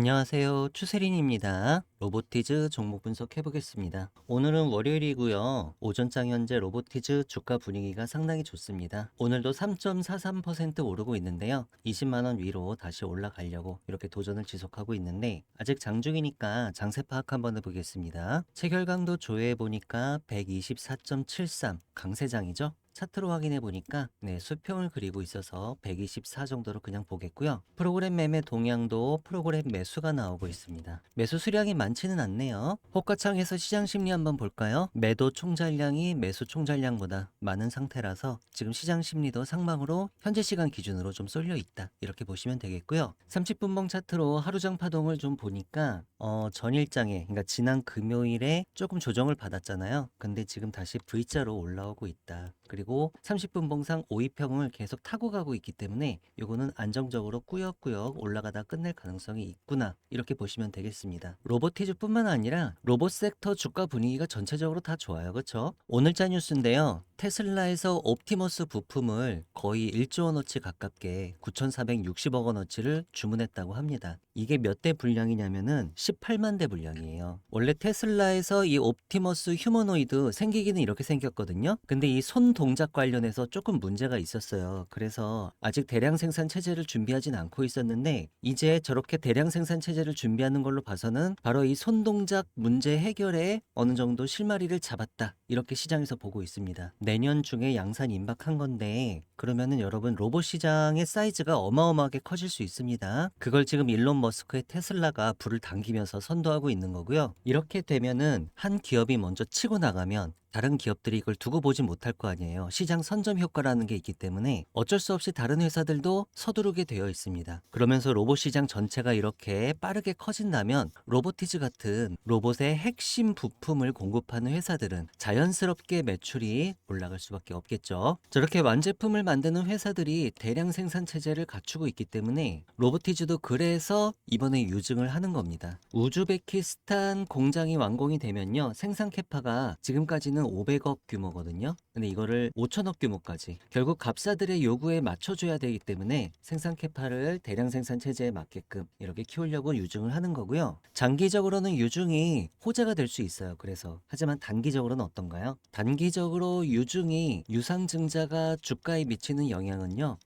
안녕하세요. 추세린입니다. 로보티즈 종목 분석해 보겠습니다. 오늘은 월요일이고요. 오전장 현재 로보티즈 주가 분위기가 상당히 좋습니다. 오늘도 3.43% 오르고 있는데요. 20만 원 위로 다시 올라가려고 이렇게 도전을 지속하고 있는데 아직 장중이니까 장세 파악 한번 해보겠습니다. 체결 강도 조회해 보니까 124.73 강세장이죠. 차트로 확인해 보니까 수평을 그리고 있어서 124 정도로 그냥 보겠고요. 프로그램 매매 동향도 프로그램 매수가 나오고 있습니다. 매수 수량이 많지는 않네요. 호가창에서 시장 심리 한번 볼까요? 매도 총잘량이 매수 총잘량보다 많은 상태라서 지금 시장 심리도 상방으로 현재 시간 기준으로 좀 쏠려 있다. 이렇게 보시면 되겠고요. 30분봉 차트로 하루장 파동을 좀 보니까 전일장에 그러니까 지난 금요일에 조금 조정을 받았잖아요. 근데 지금 다시 V자로 올라오고 있다. 그리고 30분 봉상 5위평을 계속 타고 가고 있기 때문에 요거는 안정적으로 꾸역꾸역 올라가다 끝낼 가능성이 있구나 이렇게 보시면 되겠습니다. 로보티즈뿐만 아니라 로봇 섹터 주가 분위기가 전체적으로 다 좋아요. 그렇죠? 오늘자 뉴스인데요. 테슬라에서 옵티머스 부품을 거의 1조 원어치 가깝게 9,460억 원어치를 주문했다고 합니다. 이게 몇 대 분량이냐면은 18만 대 분량이에요. 원래 테슬라에서 이 옵티머스 휴머노이드 생기기는 이렇게 생겼거든요. 근데 이 손 동작 관련해서 조금 문제가 있었어요. 그래서 아직 대량 생산 체제를 준비하진 않고 있었는데 이제 저렇게 대량 생산 체제를 준비하는 걸로 봐서는 바로 이 손 동작 문제 해결에 어느 정도 실마리를 잡았다. 이렇게 시장에서 보고 있습니다. 내년 중에 양산 임박한 건데 그러면은 여러분 로봇 시장의 사이즈가 어마어마하게 커질 수 있습니다. 그걸 지금 일론 머스크의 테슬라가 불을 당기면서 선도하고 있는 거고요. 이렇게 되면은 한 기업이 먼저 치고 나가면 다른 기업들이 이걸 두고 보지 못할 거 아니에요. 시장 선점 효과라는 게 있기 때문에 어쩔 수 없이 다른 회사들도 서두르게 되어 있습니다. 그러면서 로봇 시장 전체가 이렇게 빠르게 커진다면 로보티즈 같은 로봇의 핵심 부품을 공급하는 회사들은 자연스럽게 매출이 올라갈 수밖에 없겠죠. 저렇게 완제품을 만드는 회사들이 대량 생산 체제를 갖추고 있기 때문에 로보티즈도 그래서 이번에 유증을 하는 겁니다. 우즈베키스탄 공장이 완공이 되면요. 생산 캐파가 지금까지는 500억 규모거든요. 근데 이거를 5천억 규모까지 결국 갑사들의 요구에 맞춰줘야 되기 때문에 생산 캐파를 대량 생산 체제에 맞게끔 이렇게 키우려고 유증을 하는 거고요. 장기적으로는 유증이 호재가 될 수 있어요. 그래서 하지만 단기적으로는 어떤가요? 단기적으로 유증이 유상증자가 주가에 미치는 영향은요.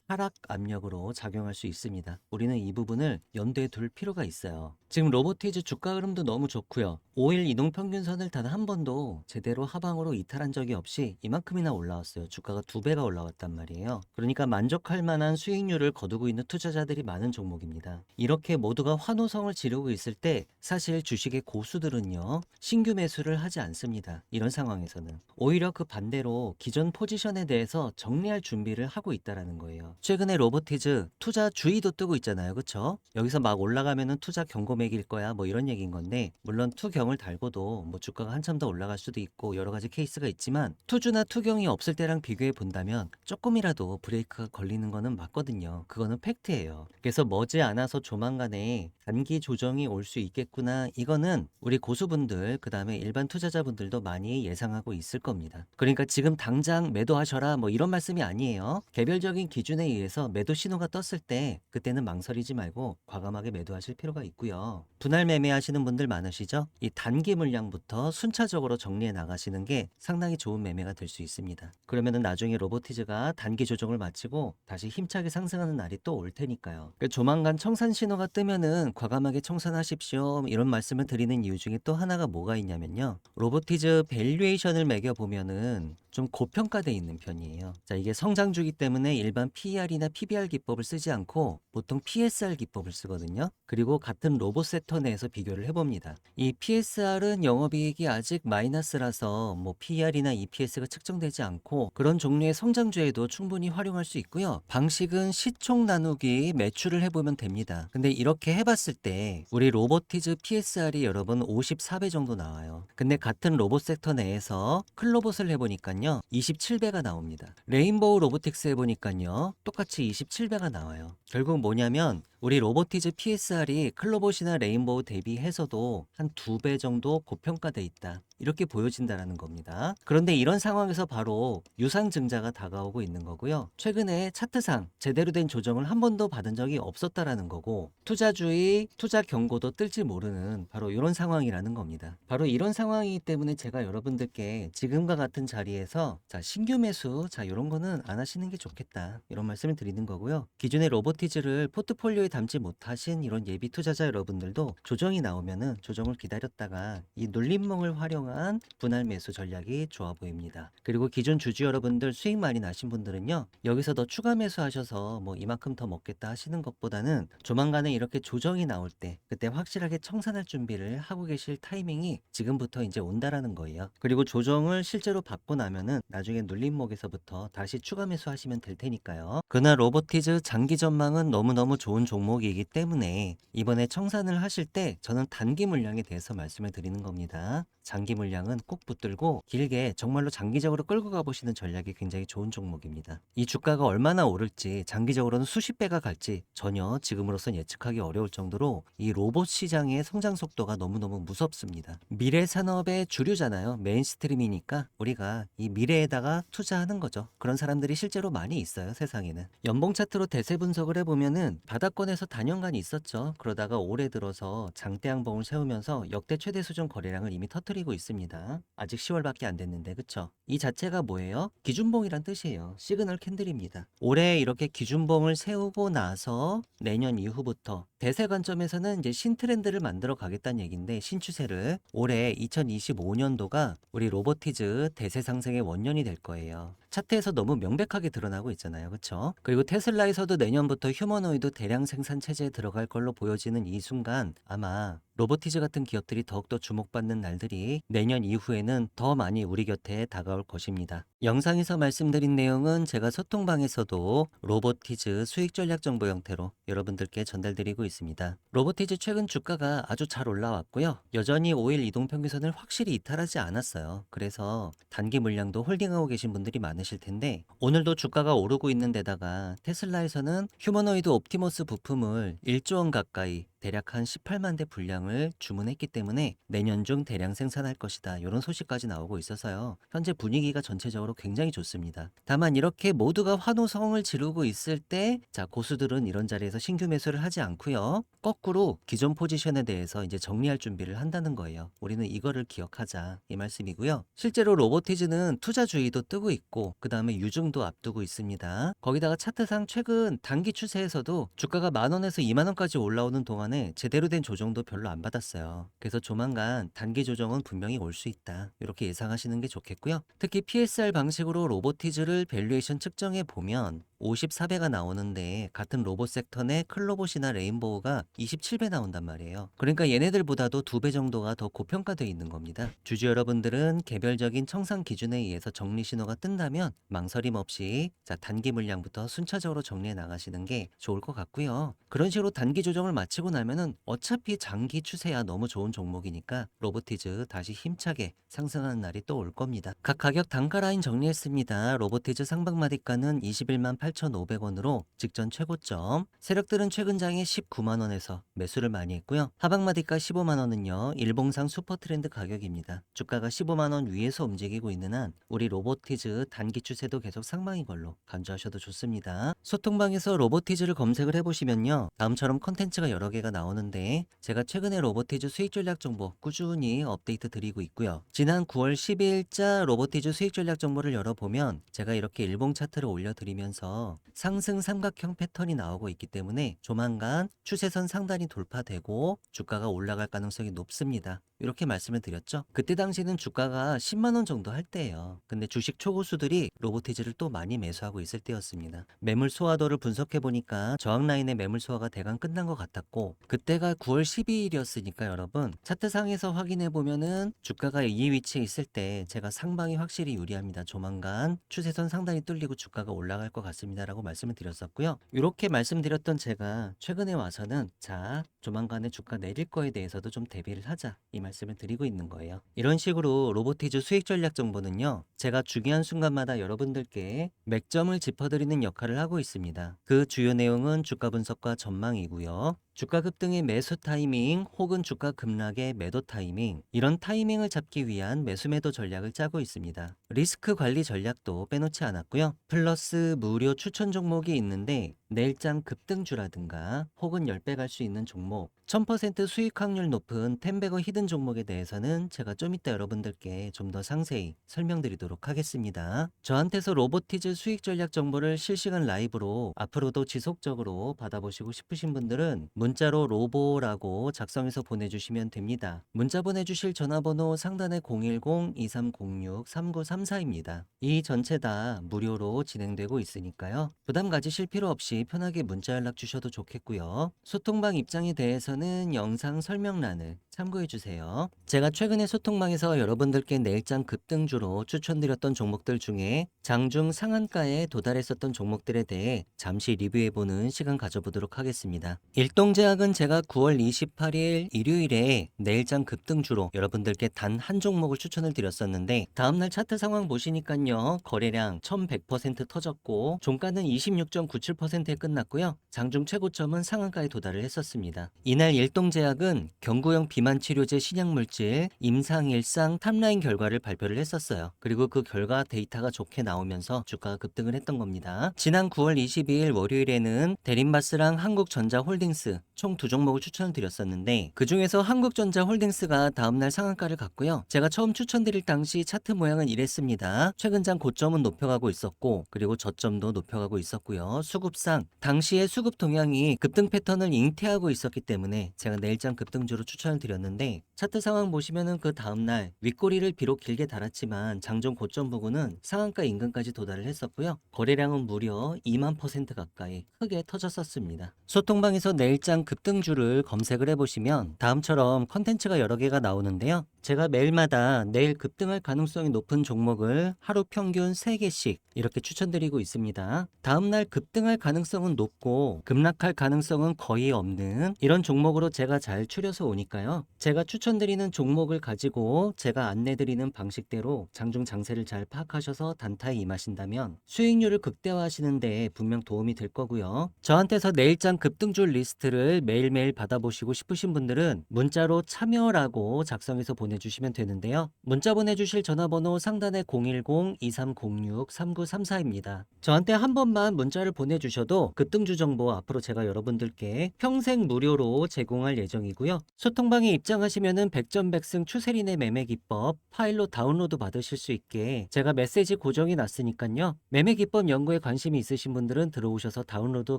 하락 압력으로 작용할 수 있습니다. 우리는 이 부분을 염두에 둘 필요가 있어요. 지금 로보티즈 주가 흐름도 너무 좋고요. 5일 이동평균선을 단 한 번도 제대로 하방으로 이탈한 적이 없이 이만큼이나 올라왔어요. 주가가 2배가 올라왔단 말이에요. 그러니까 만족할 만한 수익률을 거두고 있는 투자자들이 많은 종목입니다. 이렇게 모두가 환호성을 지르고 있을 때 사실 주식의 고수들은요. 신규 매수를 하지 않습니다. 이런 상황에서는. 오히려 그 반대로 기존 포지션에 대해서 정리할 준비를 하고 있다는 거예요. 최근에 로보티즈 투자 주의도 뜨고 있잖아요. 그쵸? 여기서 막 올라가면은 투자 경고맥일 거야 뭐 이런 얘기인 건데 물론 투경을 달고도 뭐 주가가 한참 더 올라갈 수도 있고 여러 가지 케이스가 있지만 투주나 투경이 없을 때랑 비교해 본다면 조금이라도 브레이크가 걸리는 거는 맞거든요. 그거는 팩트예요. 그래서 머지않아서 조만간에 단기 조정이 올 수 있겠구나. 이거는 우리 고수분들 그다음에 일반 투자자분들도 많이 예상하고 있을 겁니다. 그러니까 지금 당장 매도하셔라 뭐 이런 말씀이 아니에요. 개별적인 기준에 의해서 매도 신호가 떴을 때 그때는 망설이지 말고 과감하게 매도하실 필요가 있고요. 분할 매매하시는 분들 많으시죠? 이 단기 물량부터 순차적으로 정리해 나가시는 게 상당히 좋은 매매가 될 수 있습니다. 그러면은 나중에 로보티즈가 단기 조정을 마치고 다시 힘차게 상승하는 날이 또 올 테니까요. 그러니까 조만간 청산 신호가 뜨면은 과감하게 청산하십시오. 이런 말씀을 드리는 이유 중에 또 하나가 뭐가 있냐면요. 로보티즈 밸류에이션을 매겨보면은 좀 고평가돼 있는 편이에요. 자, 이게 성장주기 때문에 일반 PER이나 PBR 기법을 쓰지 않고 보통 PSR 기법을 쓰거든요. 그리고 같은 로봇 섹터 내에서 비교를 해봅니다. 이 PSR은 영업이익이 아직 마이너스라서 뭐 PER이나 EPS가 측정되지 않고 그런 종류의 성장주에도 충분히 활용할 수 있고요. 방식은 시총 나누기 매출을 해보면 됩니다. 근데 이렇게 해봤을 때 우리 로보티즈 PSR이 여러분 54배 정도 나와요. 근데 같은 로봇 섹터 내에서 클로봇을 해보니까요 27배가 나옵니다. 레인보우 로보틱스 해보니까요 똑같이 27배가 나와요. 결국 뭐냐면 우리 로보티즈 PSR이 클로봇이나 레인보우 대비해서도 한 2배 정도 고평가돼 있다. 이렇게 보여진다라는 겁니다. 그런데 이런 상황에서 바로 유상증자가 다가오고 있는 거고요. 최근에 차트상 제대로 된 조정을 한 번도 받은 적이 없었다라는 거고, 투자주의, 투자 경고도 뜰지 모르는 바로 이런 상황이라는 겁니다. 바로 이런 상황이기 때문에 제가 여러분들께 지금과 같은 자리에서 신규 매수, 이런 거는 안 하시는 게 좋겠다. 이런 말씀을 드리는 거고요. 기존의 로보티즈를 포트폴리오에 담지 못하신 이런 예비 투자자 여러분들도 조정이 나오면은 조정을 기다렸다가 이 눌림목을 활용한 분할 매수 전략이 좋아 보입니다. 그리고 기존 주주 여러분들 수익 많이 나신 분들은요, 여기서 더 추가 매수하셔서 뭐 이만큼 더 먹겠다 하시는 것보다는 조만간에 이렇게 조정이 나올 때 그때 확실하게 청산할 준비를 하고 계실 타이밍이 지금부터 이제 온다라는 거예요. 그리고 조정을 실제로 받고 나면은 나중에 눌림목에서부터 다시 추가 매수하시면 될 테니까요. 그러나 로보티즈 장기 전망은 너무너무 좋은 종목이기 때문에 이번에 청산을 하실 때 저는 단기 물량에 대해서 말씀을 드리는 겁니다. 장기 물량은 꼭 붙들고 길게 정말로 장기적으로 끌고 가보시는 전략이 굉장히 좋은 종목입니다. 이 주가가 얼마나 오를지, 장기적으로는 수십 배가 갈지 전혀 지금으로선 예측하기 어려울 정도로 이 로봇 시장의 성장 속도가 너무너무 무섭습니다. 미래 산업의 주류잖아요. 메인스트림이니까 우리가 이 미래에다가 투자하는 거죠. 그런 사람들이 실제로 많이 있어요, 세상에는. 연봉 차트로 대세 분석을 해보면은 바닥권에서 단연간 있었죠. 그러다가 올해 들어서 장대 양봉을 세우면서 역대 최대 수준 거래량을 이미 터뜨리고 있습니다. 아직 10월밖에 안 됐는데, 그쵸? 이 자체가 뭐예요? 기준봉이란 뜻이에요. 시그널 캔들입니다. 올해 이렇게 기준봉을 세우고 나서 내년 이후부터 대세 관점에서는 이제 신트렌드를 만들어 가겠다는 얘기인데, 신추세를 올해 2025년도가 우리 로보티즈 대세 상승의 원년이 될 거예요. 차트에서 너무 명백하게 드러나고 있잖아요. 그쵸? 그리고 테슬라에서도 내년부터 휴머노이드 대량 생산 체제에 들어갈 걸로 보여지는 이 순간 아마 로보티즈 같은 기업들이 더욱더 주목받는 날들이 내년 이후에는 더 많이 우리 곁에 다가올 것입니다. 영상에서 말씀드린 내용은 제가 소통방에서도 로보티즈 수익 전략 정보 형태로 여러분들께 전달드리고 있습니다. 로보티즈 최근 주가가 아주 잘 올라왔고요. 여전히 5일 이동평균선을 확실히 이탈하지 않았어요. 그래서 단기 물량도 홀딩하고 계신 분들이 많으실 텐데, 오늘도 주가가 오르고 있는 데다가 테슬라에서는 휴머노이드 옵티머스 부품을 1조 원 가까이 대략 한 18만 대 분량을 주문했기 때문에 내년 중 대량 생산할 것이다. 이런 소식까지 나오고 있어서요. 현재 분위기가 전체적으로 굉장히 좋습니다. 다만 이렇게 모두가 환호성을 지르고 있을 때 고수들은 이런 자리에서 신규 매수를 하지 않고요. 거꾸로 기존 포지션에 대해서 이제 정리할 준비를 한다는 거예요. 우리는 이거를 기억하자, 이 말씀이고요. 실제로 로보티즈는 투자주의도 뜨고 있고 그 다음에 유증도 앞두고 있습니다. 거기다가 차트상 최근 단기 추세에서도 주가가 10,000원에서 20,000원까지 올라오는 동안에 제대로 된 조정도 별로 안 받았어요. 그래서 조만간 단기 조정은 분명히 올 수 있다. 이렇게 예상하시는 게 좋겠고요. 특히 PSR 방식으로 로보티즈를 밸류에이션 측정해 보면 54배가 나오는데 같은 로봇 섹터 내 클로봇이나 레인보우가 27배 나온단 말이에요. 그러니까 얘네들보다도 2배 정도가 더 고평가되어 있는 겁니다. 주주 여러분들은 개별적인 청산 기준에 의해서 정리 신호가 뜬다면 망설임 없이 단기 물량부터 순차적으로 정리해 나가시는 게 좋을 것 같고요. 그런 식으로 단기 조정을 마치고 나면은 어차피 장기 추세야 너무 좋은 종목이니까 로보티즈 다시 힘차게 상승하는 날이 또 올 겁니다. 각 가격 단가 라인 정리했습니다. 로보티즈 상방마디가는 21만 8,500원으로 직전 최고점. 세력들은 최근 장에 19만원에서 매수를 많이 했고요. 하방마디가 15만원은요, 일봉상 슈퍼트렌드 가격입니다. 주가가 15만원 위에서 움직이고 있는 한 우리 로보티즈 단기 추세도 계속 상방인 걸로 간주하셔도 좋습니다. 소통방에서 로보티즈를 검색을 해보시면요, 다음처럼 컨텐츠가 여러 개가 나오는데 제가 최근에 로보티즈 수익 전략 정보 꾸준히 업데이트 드리고 있고요. 지난 9월 12일자 로보티즈 수익 전략 정보를 열어보면 제가 이렇게 일봉 차트를 올려드리면서 상승 삼각형 패턴이 나오고 있기 때문에 조만간 추세선 상단이 돌파되고 주가가 올라갈 가능성이 높습니다. 이렇게 말씀을 드렸죠. 그때 당시는 주가가 10만원 정도 할 때예요. 근데 주식 초고수들이 로보티즈를 또 많이 매수하고 있을 때였습니다. 매물 소화도를 분석해 보니까 저항 라인의 매물 소화가 대강 끝난 것 같았고, 그때가 9월 12일이었으니까 여러분 차트상에서 확인해 보면은 주가가 이 위치에 있을 때 제가 상방이 확실히 유리합니다. 조만간 추세선 상단이 뚫리고 주가가 올라갈 것 같습니다. 있습니다라고 말씀을 드렸었고요. 이렇게 말씀드렸던 제가 최근에 와서는 자, 조만간에 주가 내릴 거에 대해서도 좀 대비를 하자 이 말씀을 드리고 있는 거예요. 이런 식으로 로보티즈 수익 전략 정보는요, 제가 중요한 순간마다 여러분들께 맥점을 짚어드리는 역할을 하고 있습니다. 그 주요 내용은 주가 분석과 전망이고요. 주가 급등의 매수 타이밍 혹은 주가 급락의 매도 타이밍, 이런 타이밍을 잡기 위한 매수 매도 전략을 짜고 있습니다. 리스크 관리 전략도 빼놓지 않았고요. 플러스 무료 추천 종목이 있는데 내일장 급등주라든가 혹은 10배 갈 수 있는 종목, 1000% 수익 확률 높은 텐베거 히든 종목에 대해서는 제가 좀 이따 여러분들께 좀 더 상세히 설명드리도록 하겠습니다. 저한테서 로보티즈 수익 전략 정보를 실시간 라이브로 앞으로도 지속적으로 받아보시고 싶으신 분들은 문자로 로보라고 작성해서 보내주시면 됩니다. 문자 보내주실 전화번호 상단에 010-2306-3934입니다. 이 전체 다 무료로 진행되고 있으니까요. 부담 가지실 필요 없이 편하게 문자 연락 주셔도 좋겠고요. 소통방 입장에 대해서는 영상 설명란을 참고해주세요. 제가 최근에 소통방에서 여러분들께 내일장 급등주로 추천드렸던 종목들 중에 장중 상한가에 도달했었던 종목들에 대해 잠시 리뷰해보는 시간 가져보도록 하겠습니다. 일동제약은 제가 9월 28일 일요일에 내일장 급등주로 여러분들께 단 한 종목을 추천을 드렸었는데 다음날 차트 상황 보시니까요, 거래량 1100% 터졌고 종가는 26.97%에 끝났고요. 장중 최고점은 상한가에 도달을 했었습니다. 이날 일동제약은 경구용 비만 치료제 신약물질 임상일상 탑라인 결과를 발표를 했었어요. 그리고 그 결과 데이터가 좋게 나오면서 주가가 급등을 했던 겁니다. 지난 9월 22일 월요일에는 대림바스랑 한국전자홀딩스 총 두 종목을 추천을 드렸었는데 그 중에서 한국전자홀딩스가 다음날 상한가를 갔고요. 제가 처음 추천드릴 당시 차트 모양은 이랬습니다. 최근장 고점은 높여가고 있었고 그리고 저점도 높여가고 있었고요. 수급상 당시의 수급 동향이 급등 패턴을 잉태하고 있었기 때문에 제가 내일장 급등주로 추천을 드렸는데 차트 상황 보시면은 그 다음날 윗꼬리를 비록 길게 달았지만 장중 고점 부근은 상한가 인근까지 도달을 했었고요. 거래량은 무려 2만% 가까이 크게 터졌었습니다. 소통방에서 내일장 급등주를 검색을 해보시면 다음처럼 컨텐츠가 여러 개가 나오는데요. 제가 매일마다 내일 급등할 가능성이 높은 종목을 하루 평균 3개씩 이렇게 추천드리고 있습니다. 다음날 급등할 가능성은 높고 급락할 가능성은 거의 없는 이런 종목으로 제가 잘 추려서 오니까요. 제가 추천드리는 종목을 가지고 제가 안내드리는 방식대로 장중 장세를 잘 파악하셔서 단타에 임하신다면 수익률을 극대화하시는 데 분명 도움이 될 거고요. 저한테서 내일장 급등주 리스트를 매일매일 받아보시고 싶으신 분들은 문자로 참여라고 작성해서 보내주시면 되는데요. 문자 보내주실 전화번호 상단에 010-2306-3934입니다. 저한테 한 번만 문자를 보내주셔도 급등주 정보 앞으로 제가 여러분들께 평생 무료로 제공할 예정이고요. 소통방에 입장하시면은 백전백승 추세린의 매매 기법 파일로 다운로드 받으실 수 있게 제가 메시지 고정해 놨으니까요. 매매 기법 연구에 관심이 있으신 분들은 들어오셔서 다운로드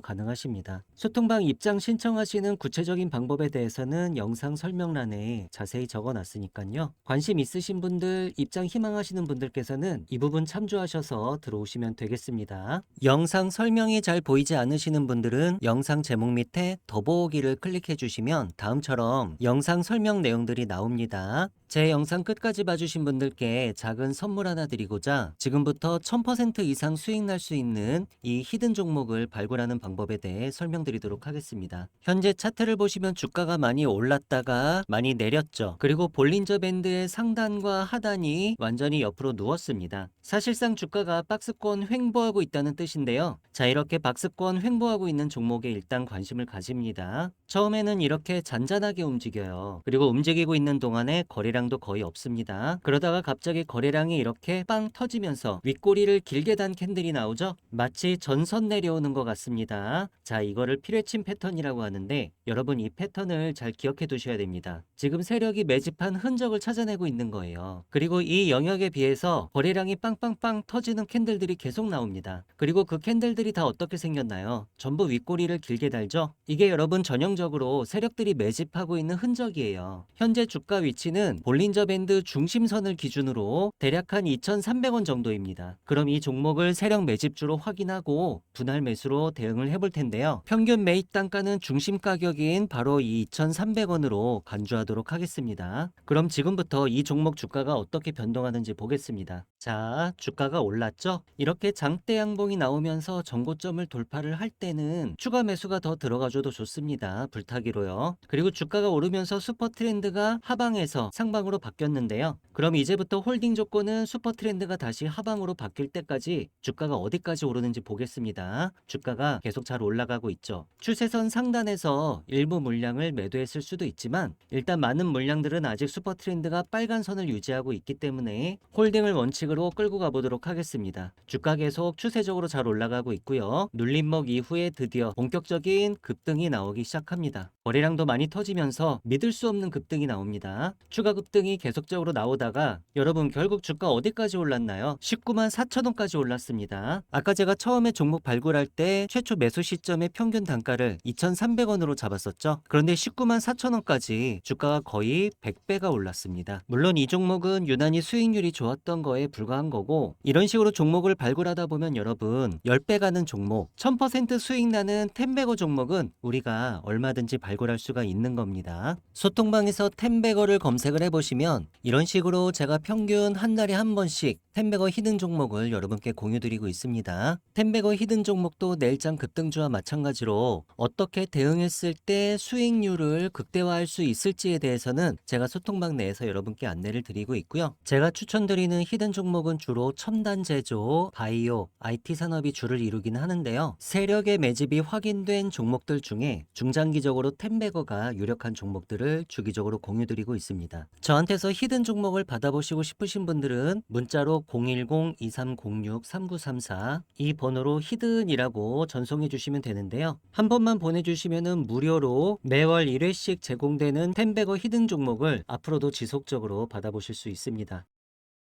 가능하십니다. 소통방 입장 신청하시는 구체적인 방법에 대해서는 영상 설명란에 자세히 적어 놨으니까요. 관심 있으신 분들, 입장 희망하시는 분들께서는 이 부분 참조하셔서 들어오시면 되겠습니다. 영상 설명이 잘 보이지 않으시는 분들은 영상 제목 밑에 더보기를 클릭해 주시면 다음처럼 영상 설명 내용들이 나옵니다. 제 영상 끝까지 봐주신 분들께 작은 선물 하나 드리고자 지금부터 1000% 이상 수익 날 수 있는 이 히든 종목을 발굴하는 방법에 대해 설명드리도록 하겠습니다. 현재 차트를 보시면 주가가 많이 올랐다가 많이 내렸죠. 그리고 볼린저 밴드의 상단과 하단이 완전히 옆으로 누웠습니다. 사실상 주가가 박스권 횡보하고 있다는 뜻인데요. 자, 이렇게 박스권 횡보하고 있는 종목에 일단 관심을 가집니다. 처음에는 이렇게 잔잔하게 움직여요. 그리고 움직이고 있는 동안에 거래량도 거의 없습니다. 그러다가 갑자기 거래량이 이렇게 빵 터지면서 윗꼬리를 길게 단 캔들이 나오죠. 마치 전선 내려오는 것 같습니다. 자, 이거를 피뢰침 패턴이라고 하는데 여러분 이 패턴을 잘 기억해 두셔야 됩니다. 지금 세력이 매집한 흔적을 찾아내고 있는 거예요. 그리고 이 영역에 비해서 거래량이 빵빵빵 터지는 캔들들이 계속 나옵니다. 그리고 그 캔들들이 다 어떻게 생겼나요? 전부 윗꼬리를 길게 달죠? 이게 여러분 전형적으로 세력들이 매집하고 있는 흔적이에요. 현재 주가 위치는 볼린저 밴드 중심선을 기준으로 대략 한 2,300원 정도입니다. 그럼 이 종목을 세력 매집주로 확인하고 분할 매수로 대응을 해볼 텐데요. 평균 매입 단가는 중심 가격인 바로 이 2,300원으로 간주하도록 하겠습니다. 그럼 지금부터 이 종목 주가가 어떻게 변동하는지 보겠습니다. 자, 주가가 올랐죠? 이렇게 장대 양봉이 나오면서 전고점을 돌파를 할 때는 추가 매수가 더 들어가줘도 좋습니다. 불타기로요. 그리고 주가가 오르면서 슈퍼 트렌드가 하방에서 상방으로 바뀌었는데요. 그럼 이제부터 홀딩 조건은 슈퍼 트렌드가 다시 하방으로 바뀔 때까지 주가가 어디까지 오르는지 보겠습니다. 주가가 계속 잘 올라가고 있죠. 추세선 상단에서 일부 물량을 매도했을 수도 있지만 일단 많은 물량들은 아직 슈퍼 트렌드가 빨간 선을 유지하고 있기 때문에 홀딩을 원칙으로 끌고 가보도록 하겠습니다. 주가 계속 추세적으로 잘 올라가고 있고요. 눌림목 이후에 드디어 본격적인 급등이 나오기 시작합니다. 거래량도 많이 터지면서 믿을 수 없는 급등이 나옵니다. 추가 급등이 계속적으로 나오다가 여러분 결국 주가 어디까지 올랐나요? 19만 4천 원까지 올랐습니다. 아까 제가 처음에 종목 발굴할 때 최초 매수 시점의 평균 단가를 2,300원으로 잡았었죠. 그런데 19만 4천 원까지 주가가 거의 100배가 올랐습니다. 물론 이 종목은 유난히 수익률이 좋았던 거에 불과한 거고 이런 식으로 종목을 발굴하다 보면 여러분 10배 가는 종목 1000% 수익 나는 텐베거 종목은 우리가 얼마든지 발굴할 수가 있는 겁니다. 소통방에서 텐베거를 검색을 해보시면 이런 식으로 제가 평균 한 달에 한 번씩 텐베거 히든 종목을 여러분께 공유드리고 있습니다. 텐베거 히든 종목도 내일장 급등주와 마찬가지로 어떻게 대응했을 때 수익률을 극대화할 수 있을지에 대해서는 제가 소통방 내에서 여러분께 안내를 드리고 있고요. 제가 추천드리는 히든 종목은 주로 첨단 제조, 바이오, IT 산업이 주를 이루기는 하는데요. 세력의 매집이 확인된 종목들 중에 중장기적으로 텐베거가 유력한 종목들을 주기적으로 공유드리고 있습니다. 저한테서 히든 종목을 받아보시고 싶으신 분들은 문자로 010-2306-3934 이 번호로 히든이라고 전송해 주시면 되는데요. 한 번만 보내주시면 무료로 매월 1회씩 제공되는 텐베거 히든 종목을 앞으로도 지속적으로 받아보실 수 있습니다.